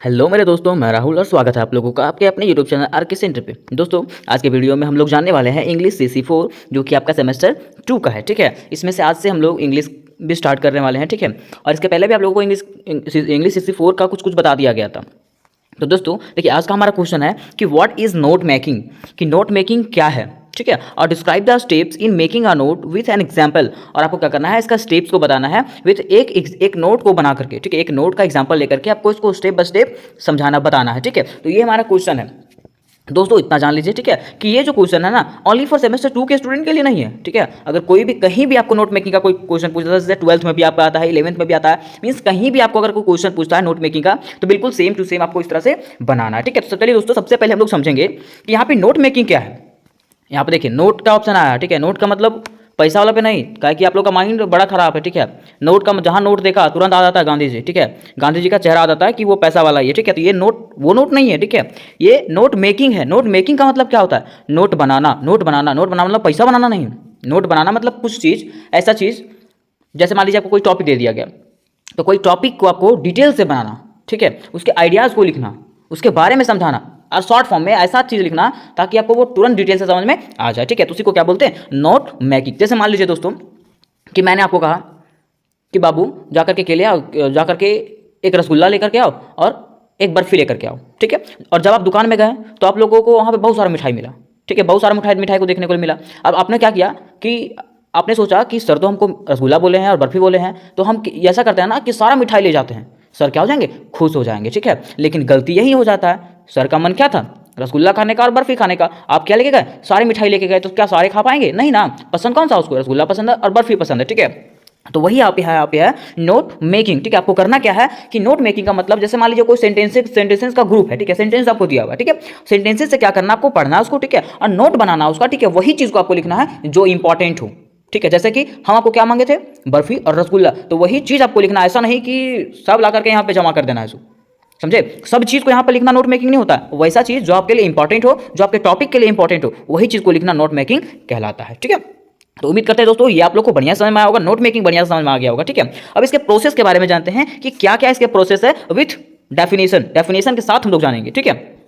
Hello मेरे दोस्तों, मैं राहुल और स्वागत है आप लोगों का आपके अपने यूट्यूब चैनल आर के सेंटर पे। दोस्तों, आज के वीडियो में हम लोग जानने वाले हैं इंग्लिश CC4 जो कि आपका सेमेस्टर 2 का है। ठीक है, इसमें से आज से हम लोग इंग्लिश भी स्टार्ट करने वाले हैं। ठीक है, और इसके पहले भी आप लोगों को इंग्लिश CC4 का कुछ बता दिया गया था। तो दोस्तों देखिए, आज का हमारा क्वेश्चन है कि व्हाट इज नोट मेकिंग, कि नोट मेकिंग क्या है। ठीक है, और describe the steps in making a note with an example. और आपको क्या करना है, इसका स्टेप्स को बताना है विथ एक नोट को बना करके। ठीक है, एक नोट का एग्जाम्पल लेकर के आपको इसको स्टेप बाय स्टेप समझाना बताना है। ठीक है, तो ये हमारा क्वेश्चन है। दोस्तों इतना जान लीजिए, ठीक है, कि ये जो क्वेश्चन है ना, ओनली फॉर सेमेस्टर 2 के स्टूडेंट के लिए नहीं है। ठीक है, अगर कोई भी कहीं भी आपको नोट मेकिंग का कोई क्वेश्चन पूछता है, जैसे 12th में भी आपका आता है, 11th में भी आता है, मींस कहीं भी आपको अगर कोई क्वेश्चन पूछता है नोट मेकिंग का, तो बिल्कुल सेम टू सेम आपको इस तरह से बनाना है। ठीक है, तो चलिए दोस्तों, सबसे पहले हम लोग समझेंगे कि यहाँ पे नोट मेकिंग क्या है। यहाँ पे देखिए नोट का ऑप्शन आया है। ठीक है, नोट का मतलब पैसा वाला पे नहीं, क्या कि आप लोग का माइंड बड़ा खराब है। ठीक है, नोट का जहाँ नोट देखा तुरंत आ जाता है गांधी जी। ठीक है, गांधी जी का चेहरा आ जाता है कि वो पैसा वाला ही है। ठीक है, तो ये नोट वो नोट नहीं है। ठीक है, ये नोट मेकिंग है। नोट मेकिंग का मतलब क्या होता है? नोट बनाना। नोट बनाना, नोट बनाना मतलब पैसा बनाना नहीं। नोट बनाना मतलब कुछ चीज़, ऐसा चीज़, जैसे मान लीजिए आपको कोई टॉपिक दे दिया गया, तो कोई टॉपिक को आपको डिटेल से बनाना। ठीक है, उसके आइडियाज़ को लिखना, उसके बारे में समझाना, और शॉर्ट फॉर्म में ऐसा चीज़ लिखना ताकि आपको वो तुरंत डिटेल से समझ में आ जाए। ठीक है, तो उसी को क्या बोलते हैं? Note making. जैसे मान लीजिए दोस्तों कि मैंने आपको कहा कि बाबू जाकर के ले आओ, जाकर के एक रसगुल्ला लेकर के आओ और एक बर्फ़ी लेकर के आओ। ठीक है, और जब आप दुकान में गए तो आप लोगों को वहाँ पे बहुत सारा मिठाई मिला। ठीक है, बहुत सारा मिठाई को देखने को मिला। अब आपने क्या किया कि आपने सोचा कि सर तो हमको रसगुल्ला बोले हैं और बर्फ़ी बोले हैं, तो हम ऐसा करते हैं ना कि सारा मिठाई ले जाते हैं। सर क्या हो जाएंगे? खुश हो जाएंगे। ठीक है, लेकिन गलती यही हो जाता है, सर का मन क्या था? रसगुल्ला खाने का और बर्फ़ी खाने का। आप क्या लेके गए? सारी मिठाई लेके गए, तो क्या सारे खा पाएंगे? नहीं ना। पसंद कौन सा उसको? रसगुल्ला पसंद है और बर्फ़ी पसंद है। ठीक है, तो वही आप है नोट मेकिंग। ठीक है, आपको करना क्या है कि नोट मेकिंग का मतलब, जैसे मान लीजिए कोई सेंटेंसेस का ग्रुप है। ठीक है, सेंटेंस आपको दिया हुआ है। ठीक है, सेंटेंसेस से क्या करना, आपको पढ़ना है उसको। ठीक है, और नोट बनाना उसका। ठीक है, वही चीज़ को आपको लिखना है जो इंपॉर्टेंट हो। ठीक है, जैसे कि हम आपको क्या मांगे थे? बर्फ़ी और रसगुल्ला, तो वही चीज़ आपको लिखना है। ऐसा नहीं कि सब ला करके यहाँ पे जमा कर देना है इसको। समझे? सब चीज़ को यहाँ पर लिखना नोट मेकिंग नहीं होता है। वैसा चीज़ जो आपके लिए इंपॉर्टेंट हो, जो आपके टॉपिक के लिए इंपॉर्टेंट हो, वही चीज़ को लिखना नोट मेकिंग कहलाता है। ठीक है, तो उम्मीद करते हैं दोस्तों ये आप लोग को बढ़िया समझ में आया होगा, नोट मेकिंग बढ़िया समझ में आ गया होगा। ठीक है, अब इसके प्रोसेस के बारे में जानते हैं कि क्या क्या इसके प्रोसेस है, विथ डेफिनेशन के साथ हम लोग जानेंगे। ठीक है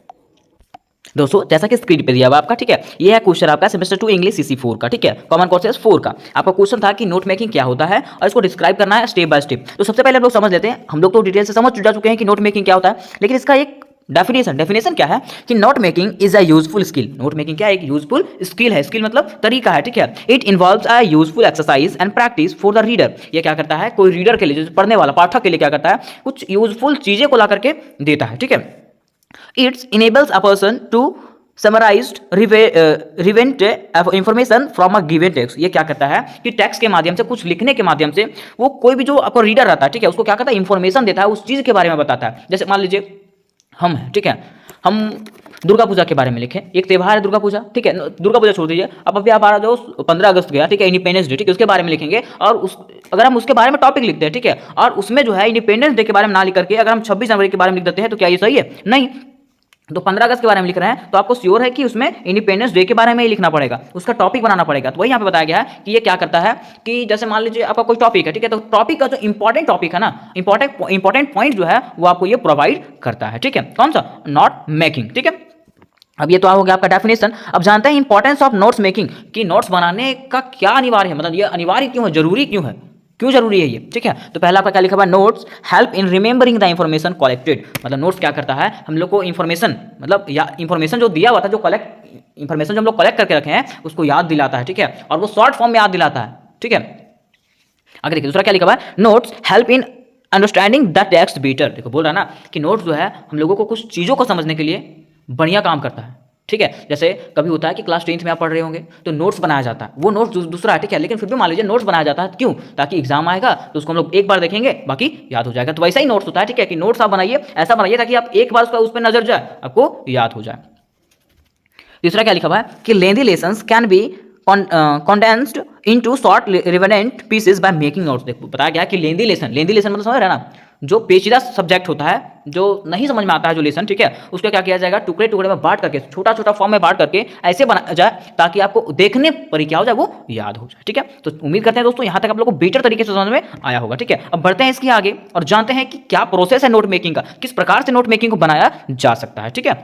दोस्तों, जैसा कि स्क्रीन पे दिया हुआ आपका, ठीक है, ये है क्वेश्चन आपका सेमेस्टर 2 इंग्लिश CC4 का। ठीक है, कॉमन कोर्सेज 4 का आपका क्वेश्चन था कि नोट मेकिंग क्या होता है और इसको डिस्क्राइब करना है स्टेप बाय स्टेप। तो सबसे पहले हम लोग समझ लेते हैं, हम लोग तो डिटेल से समझ जा चुके हैं कि नोट मेकिंग क्या होता है, लेकिन इसका एक डेफिनेशन क्या है कि note making is a useful skill. Note making क्या है? एक यूजफुल स्किल है। स्किल मतलब तरीका है। ठीक है, it involves a useful exercise and practice for the reader. ये क्या करता है? कोई रीडर के लिए, जो पढ़ने वाला पाठक के लिए क्या करता है? कुछ यूजफुल चीजें को ला करके देता है। ठीक है, it's enables a person to summarized relevant information from a given text. ये क्या करता है कि टेक्स्ट के माध्यम से, कुछ लिखने के माध्यम से, वो कोई भी जो आपको रीडर रहता है, ठीक है, उसको क्या करता है? इंफॉर्मेशन देता है, उस चीज़ के बारे में बताता है। जैसे मान लीजिए हम हैं, ठीक है, हम दुर्गा पूजा के बारे में लिखें। एक त्यौहार है दुर्गा पूजा। ठीक है, दुर्गा पूजा छोड़ दीजिए, अब अभी आप आ जाओ 15 अगस्त गया, ठीक है, इंडिपेंडेंस डे, ठीक है, उसके बारे में लिखेंगे। और उस अगर हम उसके बारे में टॉपिक लिखते हैं, ठीक है, और उसमें जो है इंडिपेंडेंस डे के बारे में ना लिख करके अगर हम 26 जनवरी के बारे में लिख देते हैं, तो क्या ये सही है? नहीं। तो 15 अगस्त के बारे में लिख रहे हैं तो आपको श्योर है कि उसमें इंडिपेंडेंस डे के बारे में ही लिखना पड़ेगा, उसका टॉपिक बनाना पड़ेगा। तो वही यहाँ पे बताया गया है कि ये क्या करता है कि जैसे मान लीजिए आपका कोई टॉपिक है, ठीक है, तो टॉपिक का जो इंपॉर्टेंट टॉपिक है ना, इंपॉर्टेंट पॉइंट जो है वो आपको ये प्रोवाइड करता है। ठीक है, कौन सा? Note making. ठीक है, अब ये तो हो गया आपका डेफिनेशन। अब जानते हैं इंपॉर्टेंस ऑफ नोट्स मेकिंग, कि नोट्स बनाने का क्या अनिवार्य है, मतलब ये अनिवार्य क्यों है, जरूरी क्यों है, क्यों जरूरी है ये। ठीक है, तो पहला आपका क्या लिखा हुआ है? Notes help in remembering the information collected. मतलब नोट्स क्या करता है? हम लोग को इंफॉर्मेशन, मतलब या इंफॉर्मेशन जो दिया हुआ था, जो इंफॉर्मेशन जो हम लोग कलेक्ट करके रखे हैं, उसको याद दिलाता है। ठीक है, और वो शॉर्ट फॉर्म में याद दिलाता है। ठीक है, आगे देखिए दूसरा क्या लिखा हुआ है? Notes help in understanding the text better. देखो बोल रहा है ना कि नोट्स जो है हम लोगों को कुछ चीज़ों को समझने के लिए बढ़िया काम करता है। ठीक है, जैसे कभी होता है कि क्लास 10th में आप पढ़ रहे होंगे तो नोट्स बनाया जाता है, वो नोट्स दूसरा है, ठीक है, लेकिन फिर भी मान लीजिए नोट्स बनाया जाता है, क्यों? ताकि एग्जाम आएगा तो उसको हम लोग एक बार देखेंगे, बाकी याद हो जाएगा। तो वैसा ही नोट्स होता है। ठीक है, कि नोट्स आप बनाइए, ऐसा बनाइए ताकि आप एक बार उस पर नजर जाए, आपको याद हो जाए। तीसरा क्या लिखा हुआ है कि lengthy lessons can be condensed into short relevant pieces by making notes। देखो बताया गया कि लेंदी लेसन मतलब समझ रहे ना, जो पेचीदा सब्जेक्ट होता है, जो नहीं समझ में आता है जो लेसन, ठीक है, उसका क्या किया जाएगा, टुकड़े टुकड़े में बांट करके, छोटा छोटा फॉर्म में बांट करके ऐसे बनाया जाए ताकि आपको देखने पर ही क्या हो जाए, वो याद हो जाए। ठीक है, तो उम्मीद करते हैं दोस्तों यहाँ तक आप लोगों को बेटर तरीके से समझ में आया होगा। ठीक है, अब बढ़ते हैं इसके आगे और जानते हैं कि क्या प्रोसेस है नोट मेकिंग का, किस प्रकार से नोट मेकिंग को बनाया जा सकता है। ठीक है,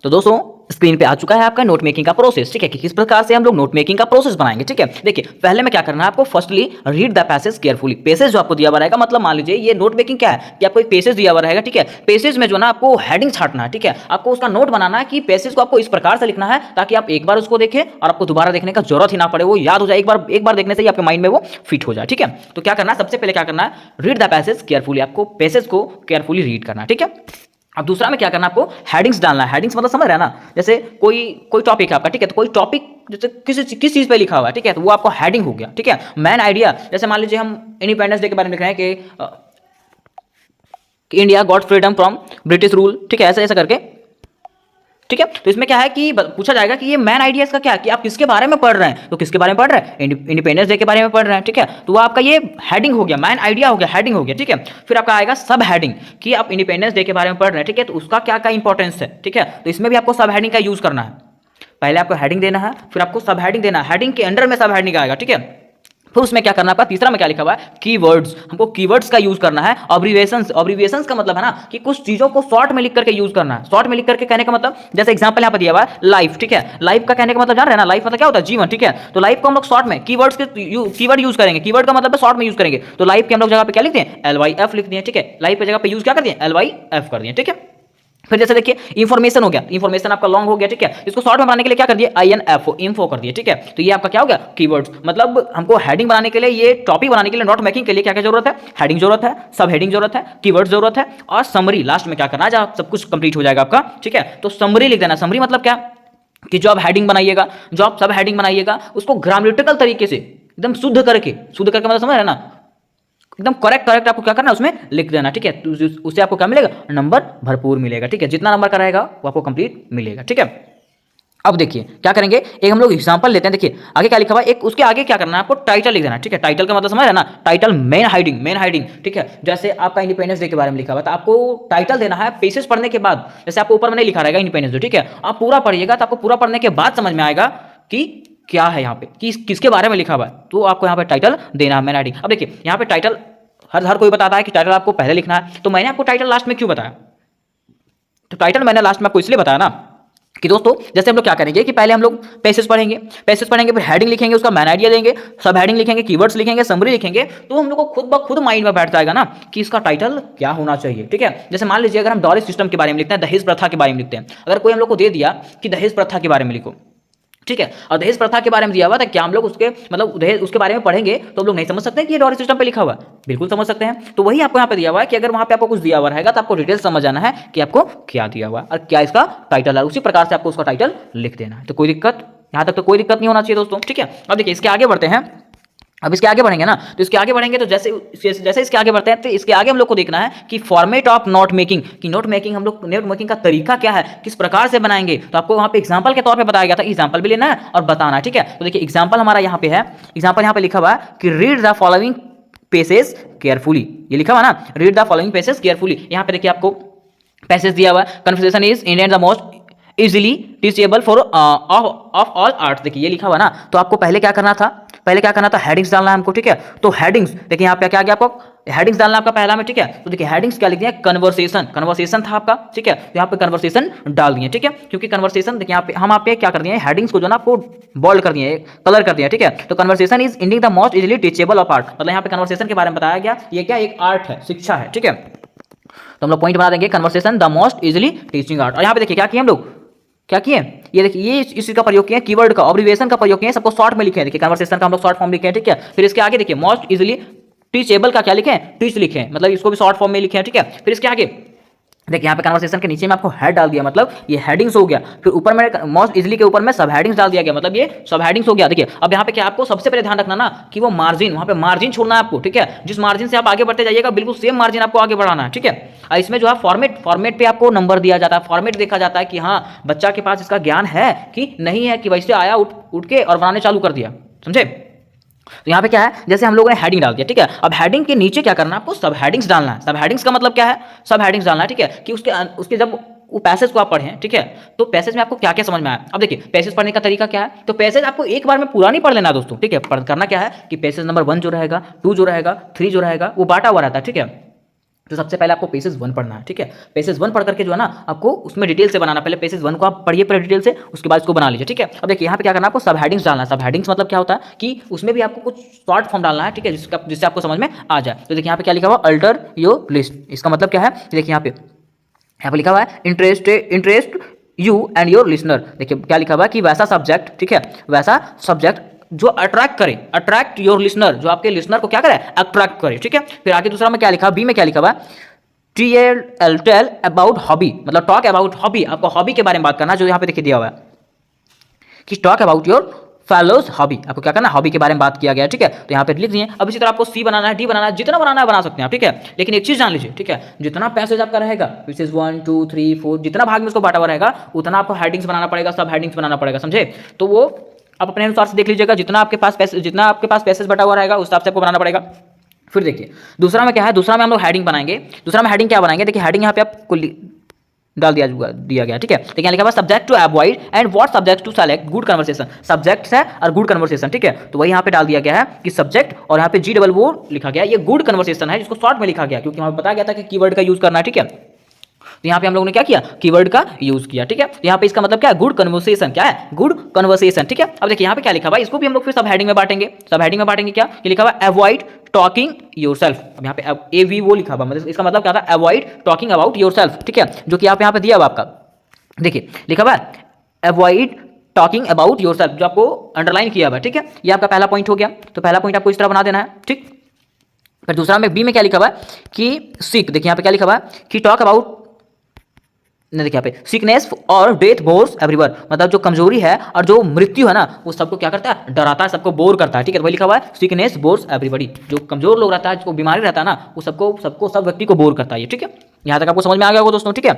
तो दोस्तों स्क्रीन पे आ चुका है आपका नोट मेकिंग का प्रोसेस। ठीक है, कि किस प्रकार से हम लोग नोट मेकिंग का प्रोसेस बनाएंगे। ठीक है, देखिए पहले में क्या करना है आपको, firstly read the passage carefully. Passage जो आपको दिया हुआ रहेगा, मतलब मान लीजिए ये नोट मेकिंग क्या है कि आपको एक पैसेज दिया हुआ रहेगा। ठीक है, पैसेज में जो ना आपको हेडिंग छाटना है। ठीक है, आपको उसका नोट बनाना है कि पैसेज को आपको इस प्रकार से लिखना है ताकि आप एक बार उसको देखें और आपको दोबारा देखने का जरूरत ही ना पड़े, वो याद हो जाए, एक बार देखने से ही आपके माइंड में वो फिट हो जाए। ठीक है, तो क्या करना है, सबसे पहले क्या करना है, रीड द पैसेज केयरफुली, आपको पैसेज को केयरफुली रीड करना है। ठीक है, अब दूसरा में क्या करना है, आपको हेडिंग्स डालना है। हेडिंग्स मतलब समझ रहे हैं ना, जैसे कोई टॉपिक है आपका, ठीक है, तो कोई टॉपिक जैसे किस चीज पे लिखा हुआ है, ठीक है, तो वो आपको हेडिंग हो गया। ठीक है, मैन आइडिया, जैसे मान लीजिए हम इंडिपेंडेंस डे के बारे में लिख रहे हैं कि India got freedom from British rule. ठीक है, ऐसे ऐसा करके। ठीक है, तो इसमें क्या है कि पूछा जाएगा कि ये मैन आइडियाज का क्या है, कि आप किसके बारे में पढ़ रहे हैं, तो किसके बारे में पढ़ रहे हैं, इंडिपेंडेंस डे के बारे में पढ़ रहे हैं। ठीक है, तो वो आपका ये हेडिंग हो गया, मैन आइडिया हो गया, हेडिंग हो गया। ठीक है, फिर आपका आएगा सब हेडिंग, कि आप इंडिपेंडेंस डे के बारे में पढ़ रहे हैं। ठीक है, तो उसका क्या क्या इंपॉर्टेंस है। ठीक है, तो इसमें भी आपको सब हेडिंग का यूज करना है। पहले आपको हेडिंग देना है, फिर आपको सब हेडिंग देना है, हेडिंग के अंडर में सब हेडिंग आएगा। ठीक है, फिर उसमें क्या करना है आपका, तीसरा में क्या लिखा हुआ है, कीवर्ड्स, हमको कीवर्ड्स का यूज करना है। ऑब्रिविएशंस का मतलब है ना कि कुछ चीजों को शॉर्ट में लिख करके यूज करना है। शॉर्ट में लिख करके कहने का मतलब, जैसे एग्जांपल यहाँ पर दिया हुआ है लाइफ। ठीक है, लाइफ का कहने का मतलब जान रहे हैं ना, लाइफ मतलब क्या होता है, जीवन। ठीक है, तो लाइफ को हम लोग शॉर्ट में कीवर्ड्स के कीवर्ड यूज करेंगे, कीवर्ड का मतलब शॉर्ट में यूज करेंगे। तो लाइफ के हम लोग जगह पे क्या लिखते हैं, LYF लिख दिए। ठीक है, लाइफ की जगह पे यूज क्या कर दिए, LYF कर दिए। ठीक है, फिर जैसे देखिए इंफॉर्मेशन हो गया, इंफॉर्मेशन आपका लॉन्ग हो गया। ठीक है, इसको शॉर्ट में बनाने के लिए क्या कर दिया, INFO, इन्फो कर दिया। ठीक है, तो ये आपका क्या हो गया, कीवर्ड्स। मतलब हमको हेडिंग बनाने के लिए, ये टॉपिक बनाने के लिए, नोट मेकिंग के लिए क्या क्या जरूरत है, हेडिंग जरूरत है, सब हेडिंग जरूरत है, कीवर्ड जरूरत है, और समरी लास्ट में क्या करना है जब सब कुछ कंप्लीट हो जाएगा आपका। ठीक है, तो समरी लिख देना। समरी मतलब क्या, कि जो आप हेडिंग बनाइएगा, जो आप सब हेडिंग बनाइएगा, उसको ग्रामेटिकल तरीके से एकदम शुद्ध करके मतलब समझ रहे हैं ना, एकदम करेक्ट आपको क्या करना है, उसमें लिख देना। ठीक है, तो उससे आपको क्या मिलेगा, नंबर भरपूर मिलेगा। ठीक है, जितना नंबर का रहेगा वो आपको कंप्लीट मिलेगा। ठीक है, अब देखिए क्या करेंगे, एक हम लोग एग्जांपल लेते हैं। देखिए आगे क्या लिखा हुआ है, एक उसके आगे क्या करना है, आपको टाइटल लिख देना। ठीक है, टाइटल का मतलब समझ रहे हैं ना, टाइटल मेन हेडिंग। ठीक है, जैसे आपका इंडिपेंडेंस डे के बारे में लिखा हुआ है, तो आपको टाइटल देना है पेजेस पढ़ने के बाद। जैसे आपको ऊपर में नहीं लिखा रहेगा इंडिपेंडेंस डे, ठीक है, आप पूरा पढ़िएगा, तो आपको पूरा पढ़ने के बाद समझ में आएगा कि क्या है यहाँ पे, किसके बारे में लिखा हुआ है, तो आपको यहाँ पे टाइटल देना है, मेन हेडिंग। अब देखिए यहाँ पे टाइटल हर कोई बताता है कि टाइटल आपको पहले लिखना है, तो मैंने आपको टाइटल लास्ट में क्यों बताया, तो टाइटल मैंने लास्ट में आपको इसलिए बताया ना कि दोस्तों जैसे हम लोग क्या करेंगे कि पहले हम लोग पैसेज पढ़ेंगे, फिर हेडिंग लिखेंगे, उसका मैन आइडिया देंगे, सब हेडिंग लिखेंगे, कीवर्ड्स लिखेंगे, समरी लिखेंगे, तो हम लोग को खुद ब खुद माइंड में बैठ जाएगा ना कि इसका टाइटल क्या होना चाहिए। ठीक है, जैसे मान लीजिए अगर हम डॉरिस सिस्टम के बारे में लिखते हैं, दहेज प्रथा के बारे में लिखते हैं, अगर कोई हम लोग को दे दिया कि दहेज प्रथा के बारे में लिखो, ठीक है, और दहेज प्रथा के बारे में दिया हुआ था, क्या हम लोग उसके मतलब दहेज उसके बारे में पढ़ेंगे तो हम लोग नहीं समझ सकते कि ये डॉरिस सिस्टम पे लिखा हुआ है, बिल्कुल समझ सकते हैं। तो वही आपको यहाँ पे दिया हुआ है कि अगर वहाँ पे आपको कुछ दिया हुआ रहेगा तो आपको डिटेल समझ आना है कि आपको क्या दिया हुआ है और क्या इसका टाइटल है, उसी प्रकार से आपको उसका टाइटल लिख देना है। तो कोई दिक्कत, यहाँ तक तो कोई दिक्कत नहीं होना चाहिए दोस्तों। ठीक है, अब देखिए इसके आगे बढ़ते हैं। अब इसके आगे बढ़ेंगे ना, तो इसके आगे बढ़ेंगे तो जैसे इसके आगे बढ़ते हैं, तो इसके आगे हम लोग को देखना है कि फॉर्मेट ऑफ नोट मेकिंग, कि नोट मेकिंग हम लोग नोट मेकिंग का तरीका क्या है, किस प्रकार से बनाएंगे। तो आपको वहाँ पे एग्जांपल के तौर पे बताया गया था, एग्जांपल भी लेना है और बताना है। ठीक है, तो देखिए एग्जांपल हमारा यहाँ पे है, एग्जांपल यहाँ पे लिखा हुआ है कि read the following passage carefully, ये लिखा हुआ ना, read the following passage carefully. यहाँ पे देखिए आपको पैसेज दिया हुआ है, conversation is Indian the most easily teachable for of all arts. देखिए ये लिखा हुआ ना, तो आपको पहले क्या करना था, हेडिंग्स डालना है हमको। ठीक है, तो हेडिंग्स देखिए यहाँ पे क्या गया, आपको हेडिंग्स डालना आपका पहला में। ठीक है, तो देखिए हेडिंग्स क्या लिख दिया, कन्वर्सेशन था आपका। ठीक है, तो यहाँ पे कन्वर्सेशन डाल दिए। ठीक है, क्योंकि कन्वर्सेशन देखिए यहाँ पे हम आप क्या कर दिए, हेडिंग्स को जो ना आपको बोल्ड कर दिए, कलर कर दिया। ठीक है, तो conversation is ending the most easily teachable of art, मतलब यहाँ पे कन्वर्सेशन के बारे में बताया गया, ये क्या एक आर्ट है, शिक्षा है। ठीक है, तो हम लोग पॉइंट बना देंगे conversation the most easily teaching art. और यहाँ पे देखिए क्या किए हम लोग, क्या किए, ये देखिए ये इसी का प्रयोग किया, कीवर्ड का, ऑब्रिविएशन का प्रयोग किया, सबको शॉर्ट में लिखे हैं। देखिए कन्वर्सेशन का हम लोग शॉर्ट फॉर्म लिखे हैं। ठीक है, फिर इसके आगे देखिए मोस्ट इजिली टीचेबल का क्या लिखे हैं, टीच लिखे हैं, मतलब इसको भी शॉर्ट फॉर्म में लिखे हैं। ठीक है, फिर इसके आगे देखिए यहाँ पे कन्वर्सेशन के नीचे में आपको हेड डाल दिया, मतलब ये हेडिंग्स हो गया। फिर ऊपर में मोस्ट इजिली के ऊपर में सब हेडिंग्स डाल दिया गया, मतलब ये सब हेडिंग्स हो गया। देखिए अब यहाँ पे क्या आपको सबसे पहले ध्यान रखना ना कि वो मार्जिन, वहाँ पे मार्जिन छोड़ना है आपको। ठीक है, जिस मार्जिन से आप आगे बढ़ते जाइएगा बिल्कुल सेम मार्जिन आपको आगे बढ़ाना है। ठीक है, इसमें जो है फॉर्मेट पे आपको नंबर दिया जाता है, फॉर्मेट देखा जाता है कि हाँ बच्चा के पास इसका ज्ञान है कि नहीं है, कि वैसे आया उठ के और बनाने चालू कर दिया, समझे। तो यहाँ पे क्या है, जैसे हम लोगों ने हेडिंग डाल दिया, ठीक है। अब हेडिंग के नीचे क्या करना है आपको, सब हेडिंग्स डालना है। सब हेडिंग्स का मतलब क्या है, सब हेडिंग्स डालना है, ठीक है, कि उसके जब वो पैसेज को आप पढ़ें, ठीक है, तो पैसेज में आपको क्या क्या समझ में आया। अब देखिए पैसेज पढ़ने का तरीका क्या है, तो पैसेज आपको एक बार में पूरा नहीं पढ़ लेना दोस्तों, ठीक है। करना क्या है कि पैसेज नंबर 1 जो रहेगा, 2 जो रहेगा, 3 जो रहेगा, वो बांटा हुआ रहता है, ठीक है। तो सबसे पहले आपको पेसेज 1 पढ़ना है, ठीक है। पेसेज 1 पढ़ करके जो है ना आपको उसमें डिटेल से बनाना, पहले पेसेज 1 को आप पढ़िए पूरे डिटेल से, उसके बाद इसको बना लीजिए, ठीक है। अब देखिए यहाँ पे क्या करना है, आपको सब हेडिंग्स डालना है। सब हेडिंग्स मतलब क्या होता है कि उसमें भी आपको कुछ शॉर्ट फॉर्म डालना है, ठीक है, जिससे आपको समझ में आ जाए। तो देखिए यहाँ पे क्या लिखा हुआ, अल्टर योर लिस्ट। इसका मतलब क्या है, देखिए यहाँ पे लिखा हुआ है interest you and your listener. देखिए क्या लिखा हुआ है कि वैसा सब्जेक्ट, ठीक है, वैसा सब्जेक्ट जो अट्रैक्ट करे, अट्रैक्ट योर लिसनर, जो आपके लिसनर को क्या करे, अट्रैक्ट करे, ठीक है। फिर आगे दूसरा में क्या लिखा, बी में क्या लिखा हुआ है, टेल अबाउट हॉबी, मतलब टॉक अबाउट हॉबी, आपको हॉबी के बारे में बात करना, जो यहाँ पे देखिए दिया हुआ है कि talk about your fellows hobby, आपको क्या करना है, हॉबी के बारे में बात किया गया, ठीक है। तो यहाँ पे लिख दिए। अब इसी तरह आपको सी बनाना है, डी बनाना है, जितना बनाना है बना सकते हैं आप, ठीक है। लेकिन एक चीज जान लीजिए, ठीक है, जितना पैसेज आपका रहेगा, पैसेज 1 2 3 4 जितना भाग में उसको बांटा हुआ रहेगा, उतना आपको हेडिंग्स बनाना पड़ेगा, सब हेडिंग्स बनाना पड़ेगा, समझे। तो वो आप अपने अनुसार से देख लीजिएगा, जितना आपके पास पैसेज बटा हुआ रहेगा उस हिसाब से आपको बनाना पड़ेगा। फिर देखिए दूसरा में क्या है, दूसरा में हम लोग हेडिंग बनाएंगे। दूसरा में हेडिंग क्या बनाएंगे, देखिए हेडिंग यहाँ पे आपको डाल दिया गया, ठीक है। देखिए लिखा हुआ subject to avoid and what subject to select good conversation. Subject है और गुड कन्वर्सेशन, ठीक है। तो वही यहाँ पे डाल दिया गया है कि सब्जेक्ट और यहाँ पे GOO लिखा गया, ये गुड कन्वर्सेशन है, जिसको शॉर्ट में लिखा गया क्योंकि हमें बताया गया था कि कीवर्ड का यूज करना है, ठीक है। तो यहाँ पे हम लोगों ने क्या किया, कीवर्ड का यूज किया, ठीक है। तो यहाँ पे इसका मतलब क्या है, गुड कन्वर्सेशन, क्या है, गुड कन्वर्सेशन, ठीक है। अब देखिए यहाँ पे क्या लिखा हुआ है, इसको भी हम लोग फिर सब हेडिंग में बांटेंगे। सब हेडिंग में बांटेंगे क्या, ये लिखा हुआ है अवॉइड टॉकिंग योरसेल्फ। अब यहाँ पे AV लिखा हुआ, मतलब इसका मतलब क्या था, अवॉइड टॉकिंग अबाउट योरसेल्फ, ठीक है, जो कि आप यहाँ पे दिया हुआ आपका, देखिए लिखा हुआ है अवॉइड टॉकिंग अबाउट योरसेल्फ, जो आपको अंडरलाइन किया हुआ है, ठीक है। ये आपका पहला पॉइंट हो गया। तो पहला पॉइंट आपको इस तरह बना देना है, ठीक। फिर दूसरा में बी में क्या लिखा हुआ है कि सिक, देखिए यहाँ पे क्या लिखा हुआ है कि टॉक अबाउट, देखिए यहाँ पे सिकनेस और डेथ बोर्स एवरीवन, मतलब जो कमजोरी है और जो मृत्यु है ना, वो सबको क्या करता है, डराता है, सबको बोर करता है, ठीक है। तो वही लिखा हुआ है सिकनेस बोर्स एवरीबॉडी, जो कमजोर लोग रहता है, जिसको बीमारी रहता है ना, वो सब व्यक्ति को बोर करता है, ठीक है। यहाँ तक आपको समझ में आ गया होगा दोस्तों, ठीक है।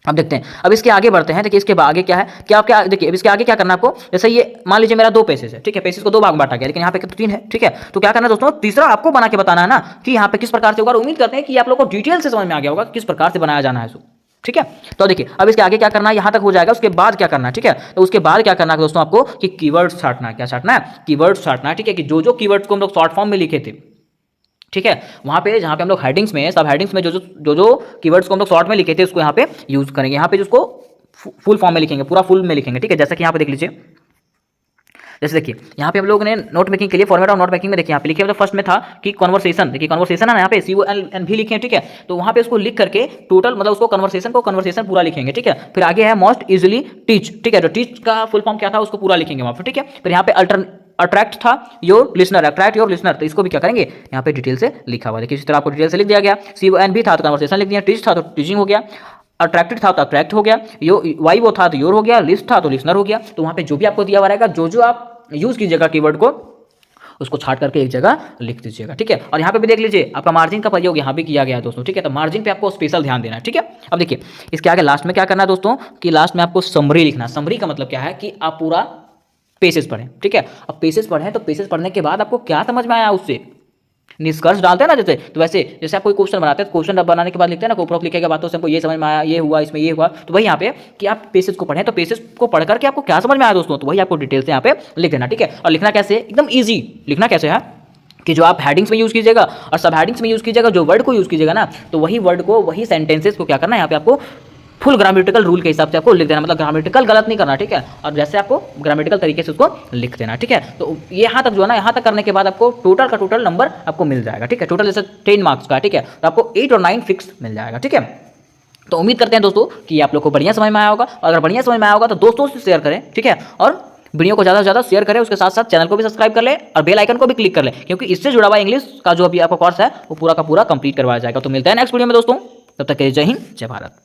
अब देखते हैं, अब इसके आगे बढ़ते हैं। देखिए इसके आगे क्या है, क्या क्या देखिए, अब इसके आगे क्या करना है आपको, जैसे ये मान लीजिए मेरा 2 पेसेज है, ठीक है, पेसेज को 2 भाग में बांटा गया, लेकिन यहाँ पे 3 है, ठीक है। तो क्या करना है दोस्तों, तीसरा आपको बना के बताना है ना कि यहाँ पे किस प्रकार से होगा। उम्मीद करते हैं कि आप लोग को डिटेल से समझ में आ गया होगा किस प्रकार से बनाया जाना है इसको, ठीक है। तो देखिए अब इसके आगे क्या करना है, यहाँ तक हो जाएगा, उसके बाद क्या करना है, ठीक है। तो उसके बाद क्या करना है दोस्तों आपको कि कीवर्ड छांटना है। क्या छांटना है, कीवर्ड छांटना है, ठीक है, कि जो कीवर्ड्स को हम लोग शॉर्ट फॉर्म में लिखे थे, ठीक है, वहाँ पे जहाँ पे हम लोग हेडिंग्स में, सब हेडिंग्स में जो कीवर्ड्स को हम लोग शॉर्ट में लिखे थे, उसको यहाँ पे यूज करेंगे। यहाँ पे जिसको फुल फॉर्म में लिखेंगे, पूरा फुल में लिखेंगे, ठीक है। जैसे कि यहाँ पे देख लीजिए, जैसे देखिए यहाँ पे हम लोगों ने नोट मेकिंग के लिए फॉर्मेट ऑफ नोट मेकिंग में देखिए यहाँ पे लिखे, मतलब फर्स्ट में था कि कन्वर्सेशन, देखिए कन्वर्सेशन है ना, यहाँ पे CON भी लिखे हैं, ठीक है। तो वहाँ पे उसको लिख करके टोटल, मतलब उसको कन्वर्सेशन पूरा लिखेंगे, ठीक है। फिर आगे है मोस्ट इजिली टीच, ठीक है, तो टीच का फुल फॉर्म क्या था उसको पूरा लिखेंगे वहाँ पर, ठीक है। फिर यहाँ पे अट्रैक्ट था your listener, attract your listener, तो इसको भी क्या करेंगे, यहाँ पे डिटेल से लिखा हुआ, देखिए इस तरह आपको डिटेल से लिख दिया गया। CON भी था तो कन्वर्सेशन लिख दिया, टीच था तो टीचिंग हो गया, अट्रैक्टेड था तो अट्रैक्ट हो गया, वाई वो था तो योर हो गया, लिस्ट था तो लिसनर हो गया। तो वहाँ पे जो भी आपको दिया हुआ रहेगा, जो आप यूज कीजिएगा कीवर्ड को, उसको छाट करके एक जगह लिख दीजिएगा, ठीक है। और यहाँ पे भी देख लीजिए आपका मार्जिन का प्रयोग यहाँ भी किया गया है दोस्तों, ठीक है। तो मार्जिन पे आपको स्पेशल ध्यान देना है, ठीक है। अब देखिए इसके आगे लास्ट में क्या करना है दोस्तों कि लास्ट में आपको समरी लिखना है। समरी का मतलब क्या है कि आप पूरा पेसेज पढ़ें, ठीक है। अब पेसेज पढ़ें तो पेसेज पढ़ने के बाद आपको क्या समझ में आया, उससे निष्कर्ष डालते हैं ना, जैसे तो वैसे जैसे आप कोई क्वेश्चन बनाते हैं, क्वेश्चन बनाने के बाद लिखते हैं ना, उपरोक्त लिखेगा बातों से हमको ये समझ में आया, ये हुआ, इसमें ये हुआ। तो वही यहाँ पे कि आप पेसेज को पढ़ें, तो पेसेज को पढ़ करके आपको क्या समझ में आया दोस्तों, तो वही आपको डिटेल से यहाँ पे लिख देना, ठीक है। और लिखना कैसे, एकदम ईजी लिखना कैसे है कि जो आप हेडिंग्स में यूज कीजिएगा और सब हेडिंग्स में यूज कीजिएगा, जो वर्ड को यूज कीजिएगा ना, तो वही वर्ड को, वही सेंटेंसेस को क्या करना है, यहाँ पे आपको फुल ग्रामेटिकल रूल के हिसाब से आपको लिख देना, मतलब ग्रामेटिकल गलत नहीं करना, ठीक है। और जैसे आपको ग्रामेटिकल तरीके से उसको लिख देना, ठीक है। तो ये यहाँ तक जो है ना, यहाँ तक करने के बाद आपको टोटल का टोटल नंबर आपको मिल जाएगा, ठीक है। टोटल जैसे 10 मार्क्स का, ठीक है, तो आपको 8 और 9 फिक्स मिल जाएगा, ठीक है। तो उम्मीद करते हैं दोस्तों कि आप लोग को बढ़िया समझ में आया होगा, और अगर बढ़िया समझ में आया होगा तो दोस्तों से शेयर करें, ठीक है। और वीडियो को ज़्यादा से ज़्यादा शेयर करें, उसके साथ साथ चैनल को भी सब्सक्राइब कर ले और बेल आइकन को भी क्लिक कर ले, क्योंकि इससे जुड़ा हुआ इंग्लिश का जो अभी आपका कोर्स है वो पूरा का पूरा कंप्लीट करवाया जाएगा। तो मिलता है नेक्स्ट वीडियो में दोस्तों, तब तक के लिए जय हिंद, जय भारत।